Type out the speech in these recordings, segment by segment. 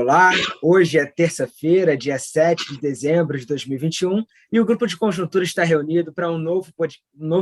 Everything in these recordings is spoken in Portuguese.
Olá, hoje é terça-feira, dia 7 de dezembro de 2021, e o Grupo de Conjuntura está reunido para um novo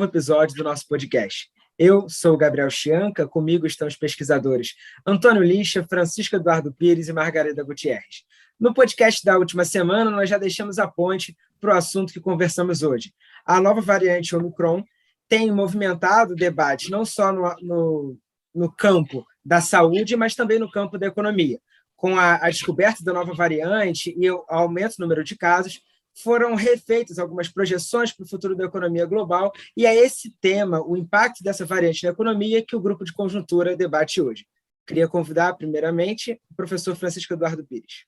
episódio do nosso podcast. Eu sou o Gabriel Chianca, comigo estão os pesquisadores Antônio Lixa, Francisco Eduardo Pires e Margarida Gutierrez. No podcast da última semana, nós já deixamos a ponte para o assunto que conversamos hoje. A nova variante Omicron tem movimentado o debate não só no campo da saúde, mas também no campo da economia. Com a descoberta da nova variante e o aumento do número de casos, foram refeitas algumas projeções para o futuro da economia global, e é esse tema, o impacto dessa variante na economia, que o Grupo de Conjuntura debate hoje. Queria convidar, primeiramente, o professor Francisco Eduardo Pires.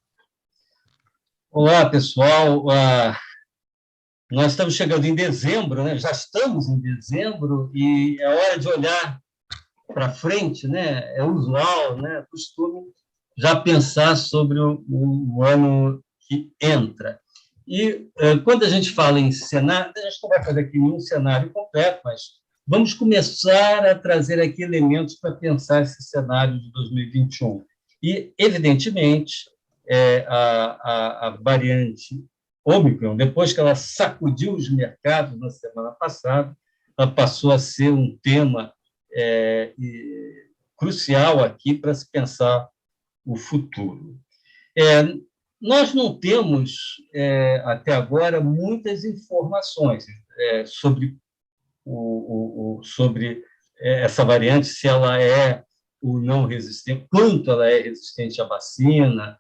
Olá, pessoal. Nós estamos chegando em dezembro, né? Já estamos em dezembro, e é hora de olhar para frente, né? É usual, né? Costume já pensar sobre o ano que entra. E quando a gente fala em cenário, a gente não vai fazer aqui nenhum cenário completo, mas vamos começar a trazer aqui elementos para pensar esse cenário de 2021. E, evidentemente, a variante Ômicron, depois que ela sacudiu os mercados na semana passada, ela passou a ser um tema crucial aqui para se pensar o futuro. Nós não temos, até agora, muitas informações sobre essa variante, se ela é ou não resistente, quanto ela é resistente à vacina,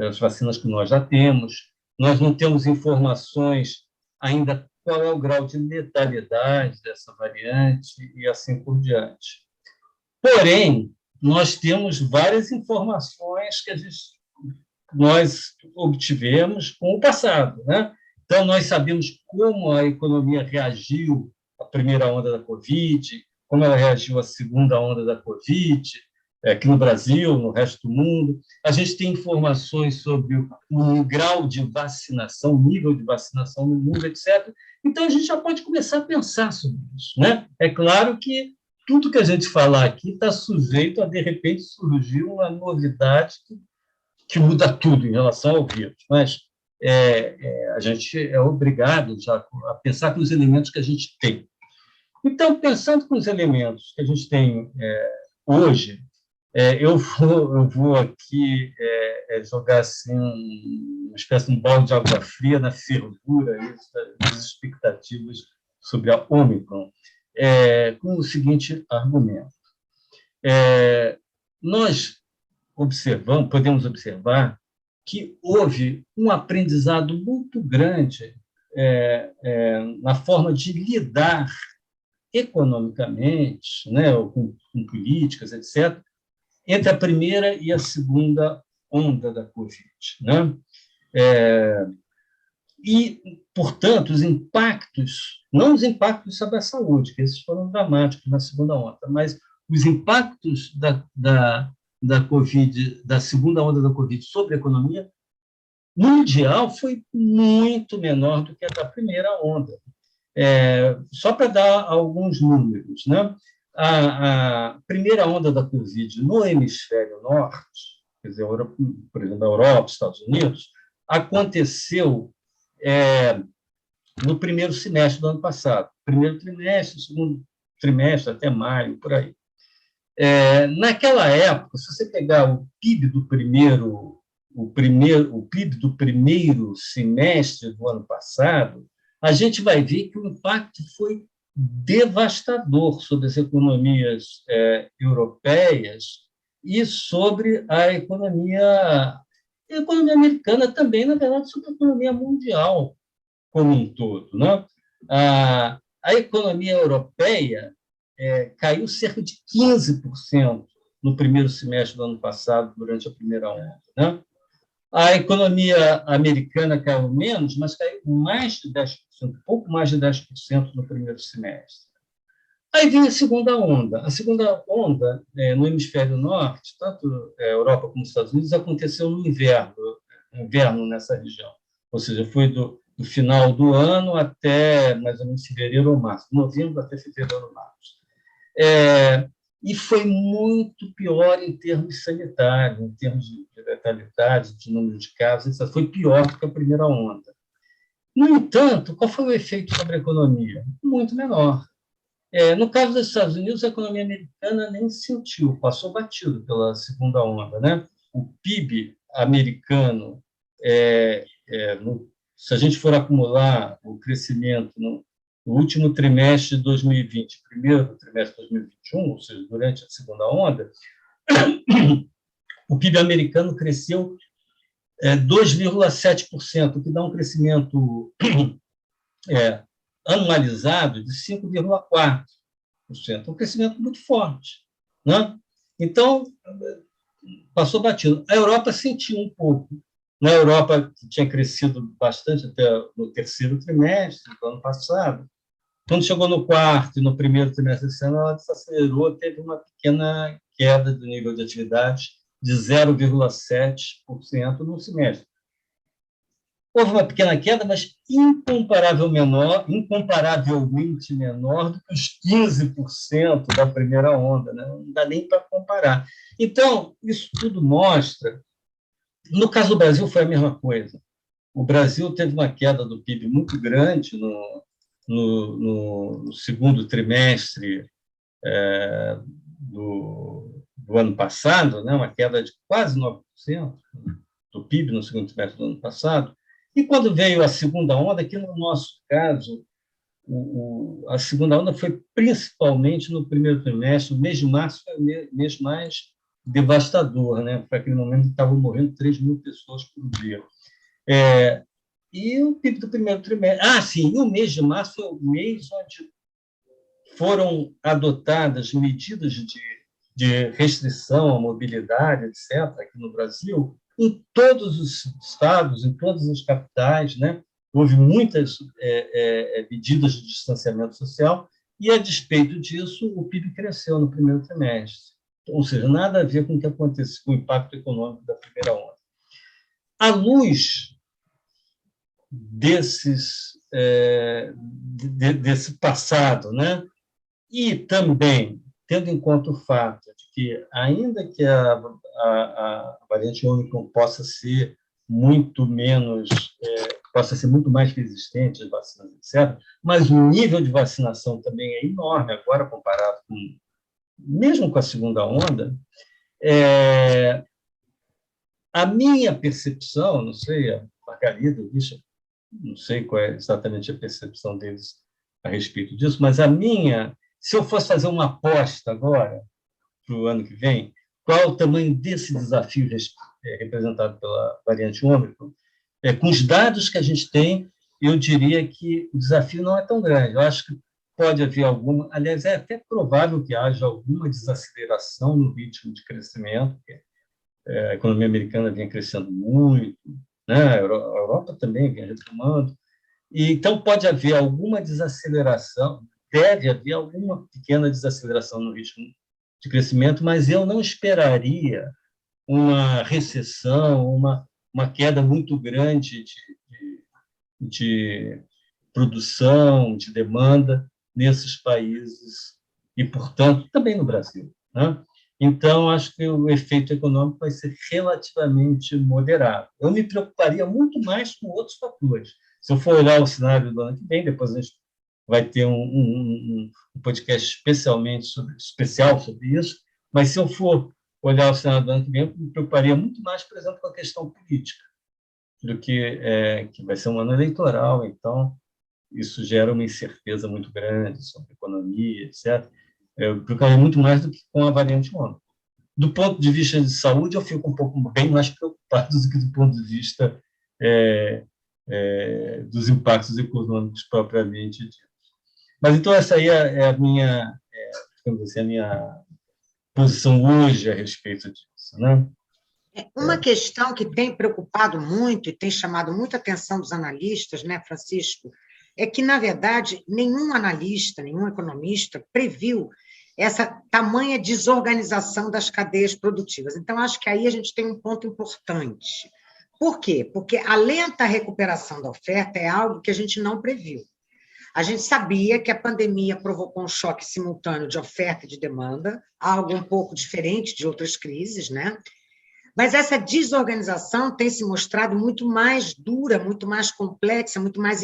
as vacinas que nós já temos. Nós não temos informações ainda qual é o grau de letalidade dessa variante e assim por diante. Porém, nós temos várias informações que nós obtivemos com o passado, né? Então, nós sabemos como a economia reagiu à primeira onda da Covid, como ela reagiu à segunda onda da Covid, aqui no Brasil, no resto do mundo. A gente tem informações sobre o grau de vacinação, o nível de vacinação no mundo, etc. Então, a gente já pode começar a pensar sobre isso, né? É claro que tudo que a gente falar aqui está sujeito a, de repente, surgir uma novidade que muda tudo em relação ao vírus, mas a gente é obrigado já a pensar com os elementos que a gente tem. Então, pensando com os elementos que a gente tem hoje, eu vou aqui jogar assim, uma espécie de um balde de água fria na fervura das expectativas sobre a Omicron, com o seguinte argumento. Nós podemos observar que houve um aprendizado muito grande na forma de lidar economicamente, né, com políticas, etc., entre a primeira e a segunda onda da Covid, né? E, portanto, os impactos, não os impactos sobre a saúde, que esses foram dramáticos na segunda onda, mas os impactos da Covid, da segunda onda da Covid sobre a economia mundial foi muito menor do que a da primeira onda. Só para dar alguns números, né? A primeira onda da Covid no hemisfério norte, quer dizer, por exemplo, a Europa, Estados Unidos, aconteceu no primeiro semestre do ano passado. Primeiro trimestre, segundo trimestre, até maio, por aí. Naquela época, se você pegar o PIB do primeiro semestre do ano passado, a gente vai ver que o impacto foi devastador sobre as economias europeias e sobre a economia americana também, na verdade, sobre a economia mundial como um todo, né? A economia europeia caiu cerca de 15% no primeiro semestre do ano passado, durante a primeira onda, né? A economia americana caiu menos, mas caiu mais de 10%, pouco mais de 10% no primeiro semestre. Aí vem a segunda onda. A segunda onda, no hemisfério norte, tanto a Europa como os Estados Unidos, aconteceu no inverno nessa região. Ou seja, foi do final do ano até mais ou menos fevereiro ou março, novembro até fevereiro ou março. e foi muito pior em termos sanitários, em termos de letalidade, de número de casos, isso foi pior do que a primeira onda. No entanto, qual foi o efeito sobre a economia? Muito menor. No caso dos Estados Unidos, a economia americana nem sentiu, passou batido pela segunda onda, né? O PIB americano, se a gente for acumular o crescimento no último trimestre de 2020, primeiro trimestre de 2021, ou seja, durante a segunda onda, o PIB americano cresceu 2,7%, o que dá um crescimento anualizado de 5,4%, um crescimento muito forte, né? Então, passou batido. A Europa sentiu um pouco. Na Europa, que tinha crescido bastante até no terceiro trimestre do ano passado, quando chegou no quarto e no primeiro trimestre desse ano, ela desacelerou, teve uma pequena queda do nível de atividade de 0,7% no semestre. Houve uma pequena queda, mas incomparavelmente menor do que os 15% da primeira onda, né? Não dá nem para comparar. Então, isso tudo mostra. No caso do Brasil, foi a mesma coisa. O Brasil teve uma queda do PIB muito grande no segundo trimestre do ano passado, né? Uma queda de quase 9% do PIB no segundo trimestre do ano passado. E quando veio a segunda onda, que no nosso caso, a segunda onda foi principalmente no primeiro trimestre, o mês de março foi o mês mais devastador, né? Para aquele momento estavam morrendo 3.000 pessoas por dia. E o PIB do primeiro trimestre... sim, e o mês de março foi o mês onde foram adotadas medidas de restrição à mobilidade, etc., aqui no Brasil, em todos os estados, em todas as capitais, né? Houve muitas medidas de distanciamento social e, a despeito disso, o PIB cresceu no primeiro trimestre. Ou seja, nada a ver com o que aconteceu, com o impacto econômico da primeira onda. À luz desse passado, né? E também tendo em conta o fato de que, ainda que a variante Ômicron possa ser muito mais resistente às vacinas, etc., mas o nível de vacinação também é enorme agora, comparado mesmo com a segunda onda. A minha percepção, não sei, a Margarida, o Richard, não sei qual é exatamente a percepção deles a respeito disso, mas se eu fosse fazer uma aposta agora, para o ano que vem, qual é o tamanho desse desafio representado pela variante Ômicron? Com os dados que a gente tem, eu diria que o desafio não é tão grande. Eu acho que pode haver aliás, é até provável que haja alguma desaceleração no ritmo de crescimento, porque a economia americana vinha crescendo muito, né? A Europa também vinha retomando. Então, pode haver alguma desaceleração, deve haver alguma pequena desaceleração no ritmo de crescimento, mas eu não esperaria uma recessão, uma queda muito grande de produção, de demanda nesses países e, portanto, também no Brasil, né? Então, acho que o efeito econômico vai ser relativamente moderado. Eu me preocuparia muito mais com outros fatores. Se eu for olhar o cenário do ano que vem, depois a gente vai ter um podcast especial sobre isso, mas se eu for olhar o cenário do ano que vem, eu me preocuparia muito mais, por exemplo, com a questão política, do que vai ser um ano eleitoral, então isso gera uma incerteza muito grande sobre a economia, etc. Eu preocuparia muito mais do que com a variante Ômicron. Do ponto de vista de saúde, eu fico bem mais preocupado do que do ponto de vista dos impactos econômicos propriamente ditos. Mas, então, essa aí é a minha, digamos assim, a minha posição hoje a respeito disso, né? Uma questão que tem preocupado muito e tem chamado muita atenção dos analistas, né, Francisco, é que, na verdade, nenhum analista, nenhum economista previu essa tamanha desorganização das cadeias produtivas. Então, acho que aí a gente tem um ponto importante. Por quê? Porque a lenta recuperação da oferta é algo que a gente não previu. A gente sabia que a pandemia provocou um choque simultâneo de oferta e de demanda, algo um pouco diferente de outras crises, né? Mas essa desorganização tem se mostrado muito mais dura, muito mais complexa, muito mais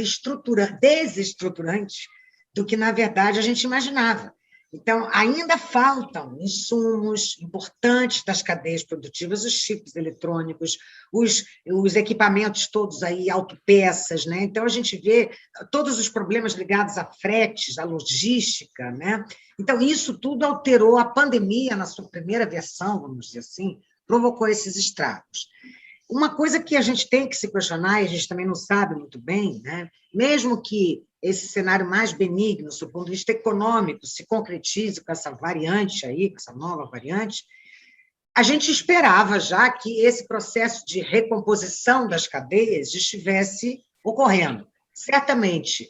desestruturante do que, na verdade, a gente imaginava. Então, ainda faltam insumos importantes das cadeias produtivas, os chips eletrônicos, os equipamentos todos aí, autopeças, né? Então, a gente vê todos os problemas ligados a fretes, à logística, né? Então, isso tudo alterou a pandemia, na sua primeira versão, vamos dizer assim, provocou esses estragos. Uma coisa que a gente tem que se questionar, e a gente também não sabe muito bem, né? Mesmo que esse cenário mais benigno, do ponto de vista econômico, se concretize com essa variante aí, com essa nova variante, a gente esperava já que esse processo de recomposição das cadeias estivesse ocorrendo. Certamente,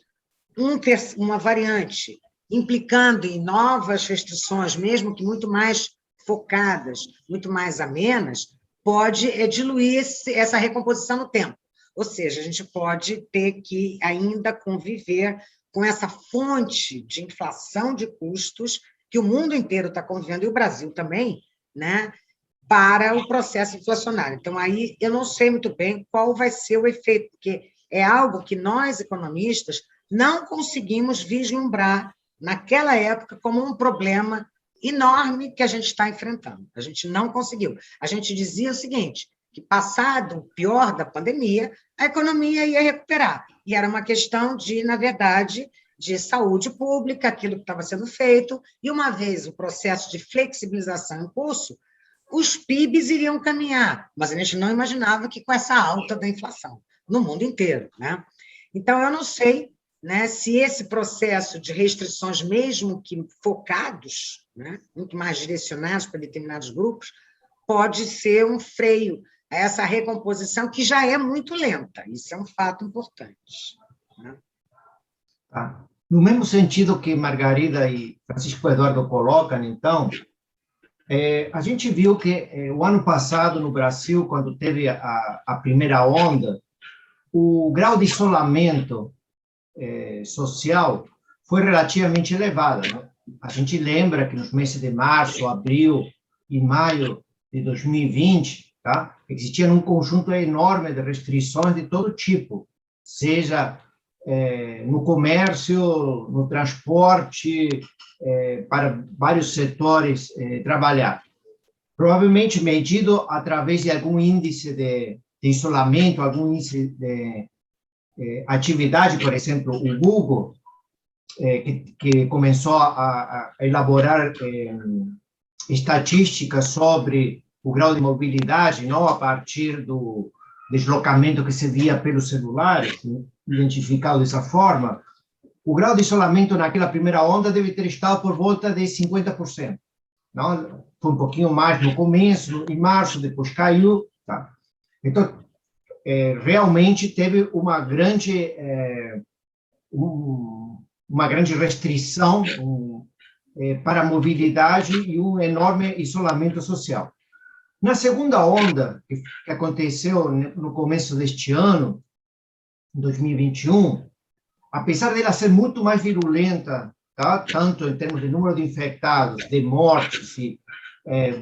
uma variante implicando em novas restrições, mesmo que muito mais focadas, muito mais amenas, pode diluir essa recomposição no tempo. Ou seja, a gente pode ter que ainda conviver com essa fonte de inflação de custos que o mundo inteiro está convivendo, e o Brasil também, né, para o processo inflacionário. Então, aí eu não sei muito bem qual vai ser o efeito, porque é algo que nós, economistas, não conseguimos vislumbrar naquela época como um problema enorme que a gente está enfrentando. A gente não conseguiu. A gente dizia o seguinte, que passado o pior da pandemia, a economia ia recuperar. E era uma questão de, na verdade, de saúde pública, aquilo que estava sendo feito, e uma vez o processo de flexibilização em curso, os PIBs iriam caminhar, mas a gente não imaginava que com essa alta da inflação, no mundo inteiro, né? Então, eu não sei, né, se esse processo de restrições, mesmo que focados, né, muito mais direcionados para determinados grupos, pode ser um freio a essa recomposição que já é muito lenta. Isso é um fato importante, né? Tá. No mesmo sentido que Margarida e Francisco Eduardo colocam, então, a gente viu que o ano passado, no Brasil, quando teve a primeira onda, o grau de isolamento social foi relativamente elevado, né? A gente lembra que nos meses de março, abril e maio de 2020, tá, existia um conjunto enorme de restrições de todo tipo, seja no comércio, no transporte, para vários setores trabalhar. Provavelmente medido através de algum índice de isolamento, algum índice de atividade, por exemplo, o Google, que começou a elaborar estatísticas sobre o grau de mobilidade, não a partir do deslocamento que se via pelos celulares, identificado dessa forma, o grau de isolamento naquela primeira onda deve ter estado por volta de 50%. Não? Foi um pouquinho mais no começo, em março, depois caiu. Tá? Então, realmente teve uma grande restrição para a mobilidade e um enorme isolamento social. Na segunda onda, que aconteceu no começo deste ano, 2021, apesar dela ser muito mais virulenta, tá? Tanto em termos de número de infectados, de mortes e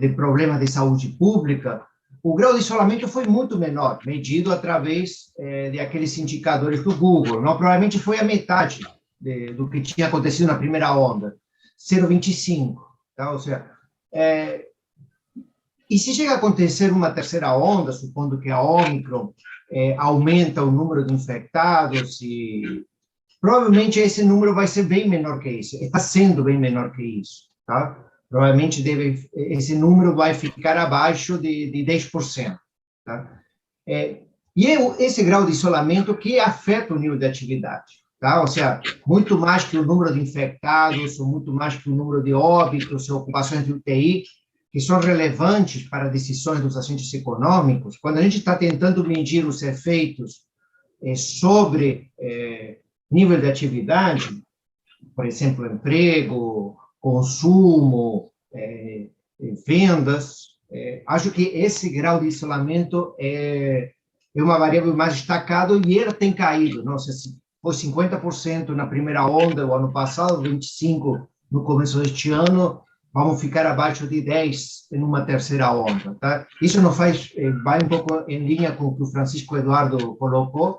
de problemas de saúde pública, o grau de isolamento foi muito menor, medido através de aqueles indicadores do Google. Não, provavelmente foi a metade do que tinha acontecido na primeira onda, 0,25. Tá? Ou seja, e se chega a acontecer uma terceira onda, supondo que a Ômicron aumenta o número de infectados, e provavelmente esse número vai ser bem menor que isso, está sendo bem menor que isso, tá? Provavelmente esse número vai ficar abaixo de 10%, tá? E esse grau de isolamento que afeta o nível de atividade, tá? Ou seja, muito mais que o número de infectados, ou muito mais que o número de óbitos, ocupações de UTI, que são relevantes para decisões dos agentes econômicos. Quando a gente está tentando medir os efeitos sobre nível de atividade, por exemplo, emprego, consumo, vendas, acho que esse grau de isolamento é uma variável mais destacada e ela tem caído. Não sei se foi 50% na primeira onda, o ano passado, 25% no começo deste ano, vamos ficar abaixo de 10% em uma terceira onda. Tá? Isso não faz, vai um pouco em linha com o que o Francisco Eduardo colocou,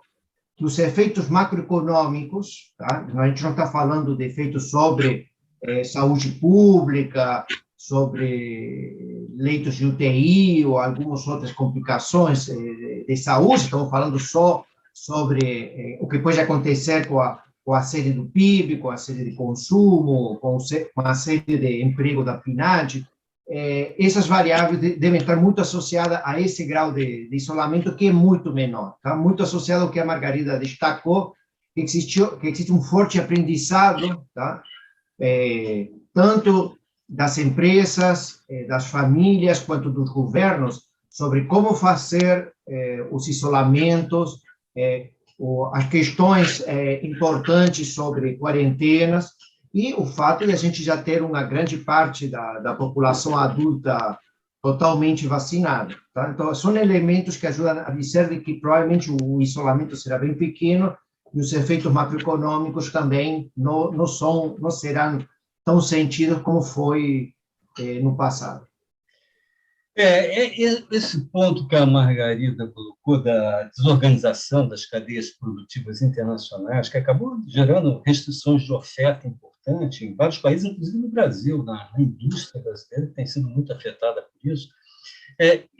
que os efeitos macroeconômicos, tá? A gente não está falando de efeitos sobre saúde pública, sobre leitos de UTI ou algumas outras complicações de saúde, estamos falando só sobre o que pode acontecer com a série do PIB, com a série de consumo, com a série de emprego da PNAD. Essas variáveis devem estar muito associadas a esse grau de isolamento, que é muito menor, tá? Muito associado ao que a Margarida destacou, que existe um forte aprendizado, tá? Tanto das empresas, das famílias, quanto dos governos, sobre como fazer os isolamentos, as questões importantes sobre quarentenas, e o fato de a gente já ter uma grande parte da população adulta totalmente vacinada. Tá? Então, são elementos que ajudam a dizer de que provavelmente o isolamento será bem pequeno e os efeitos macroeconômicos também não serão tão sentidos como foi no passado. Esse ponto que a Margarida colocou da desorganização das cadeias produtivas internacionais, que acabou gerando restrições de oferta importante em vários países, inclusive no Brasil, na indústria brasileira, que tem sido muito afetada por isso.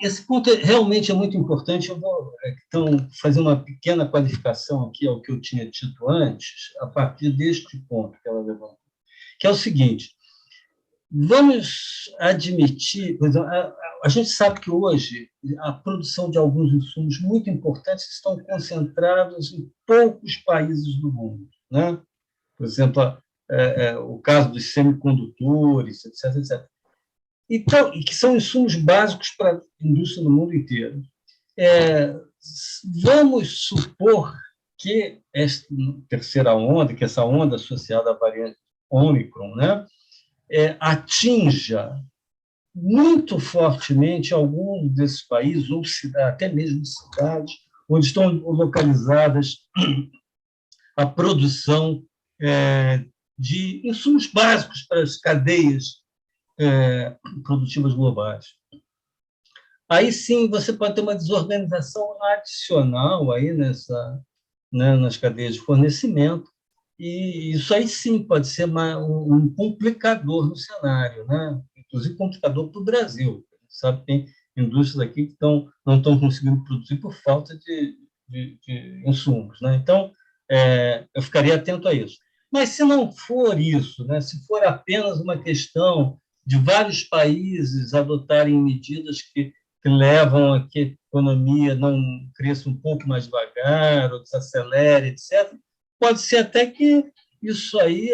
Esse ponto realmente é muito importante. Eu vou então fazer uma pequena qualificação aqui ao que eu tinha dito antes, a partir deste ponto que ela levantou, que é o seguinte: vamos admitir, por exemplo, a gente sabe que hoje a produção de alguns insumos muito importantes estão concentrados em poucos países do mundo, né? Por exemplo, o caso dos semicondutores, etc., etc. Então, e que são insumos básicos para a indústria no mundo inteiro. Vamos supor que esta terceira onda, que essa onda associada à variante Ômicron, né, atinja muito fortemente alguns desses países, ou até mesmo cidades, onde estão localizadas a produção de insumos básicos para as cadeias produtivas globais. Aí sim você pode ter uma desorganização adicional aí nas cadeias de fornecimento, e isso aí sim pode ser um complicador no cenário, né? Inclusive complicador para o Brasil. A gente sabe que tem indústrias aqui que não estão conseguindo produzir por falta de insumos, né? Então, eu ficaria atento a isso. Mas se não for isso, né? Se for apenas uma questão de vários países adotarem medidas que levam a que a economia não cresça um pouco mais devagar, ou desacelere, etc., pode ser até que isso aí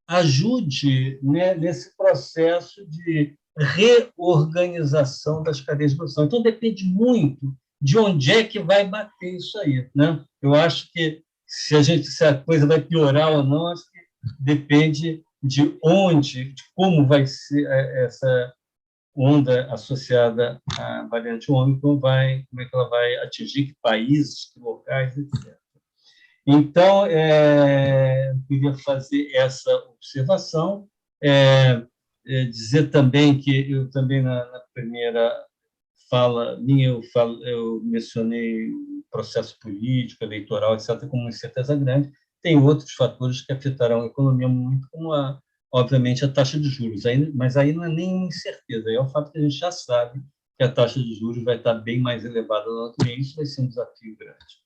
ajude, né, nesse processo de reorganização das cadeias de produção. Então, depende muito de onde é que vai bater isso aí, né? Eu acho que se a coisa vai piorar ou não, acho que depende de onde, de como vai ser essa onda associada à variante Ômicron, como é que ela vai atingir que países, que locais, etc. Então, eu queria fazer essa observação, dizer também que eu também, na primeira fala minha, eu mencionei o processo político, eleitoral, etc., como uma incerteza grande. Tem outros fatores que afetarão a economia muito, como, obviamente, a taxa de juros. Mas aí não é nem incerteza, é o fato que a gente já sabe que a taxa de juros vai estar bem mais elevada no ano que vem. Isso vai ser um desafio grande.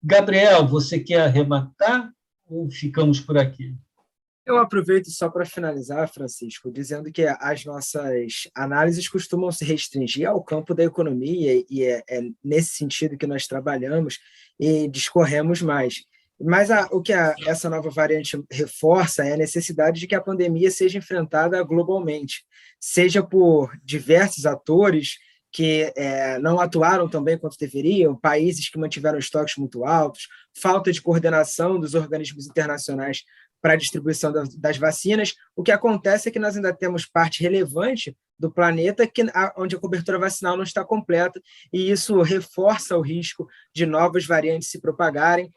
Gabriel, você quer arrematar ou ficamos por aqui? Eu aproveito só para finalizar, Francisco, dizendo que as nossas análises costumam se restringir ao campo da economia, e é nesse sentido que nós trabalhamos e discorremos mais. Mas o que essa nova variante reforça é a necessidade de que a pandemia seja enfrentada globalmente, seja por diversos atores que não atuaram tão bem quanto deveriam, países que mantiveram estoques muito altos, falta de coordenação dos organismos internacionais para a distribuição das vacinas. O que acontece é que nós ainda temos parte relevante do planeta onde a cobertura vacinal não está completa, e isso reforça o risco de novas variantes se propagarem,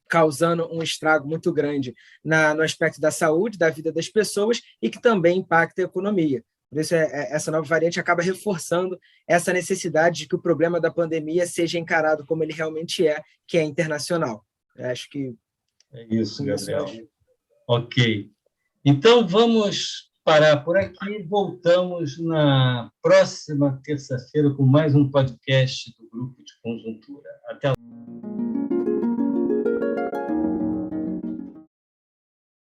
causando um estrago muito grande no aspecto da saúde, da vida das pessoas, e que também impacta a economia. Por isso, essa nova variante acaba reforçando essa necessidade de que o problema da pandemia seja encarado como ele realmente é, que é internacional. Eu acho que... É isso, Gabriel. Ok. Então, vamos parar por aqui. Voltamos na próxima terça-feira com mais um podcast do Grupo de Conjuntura.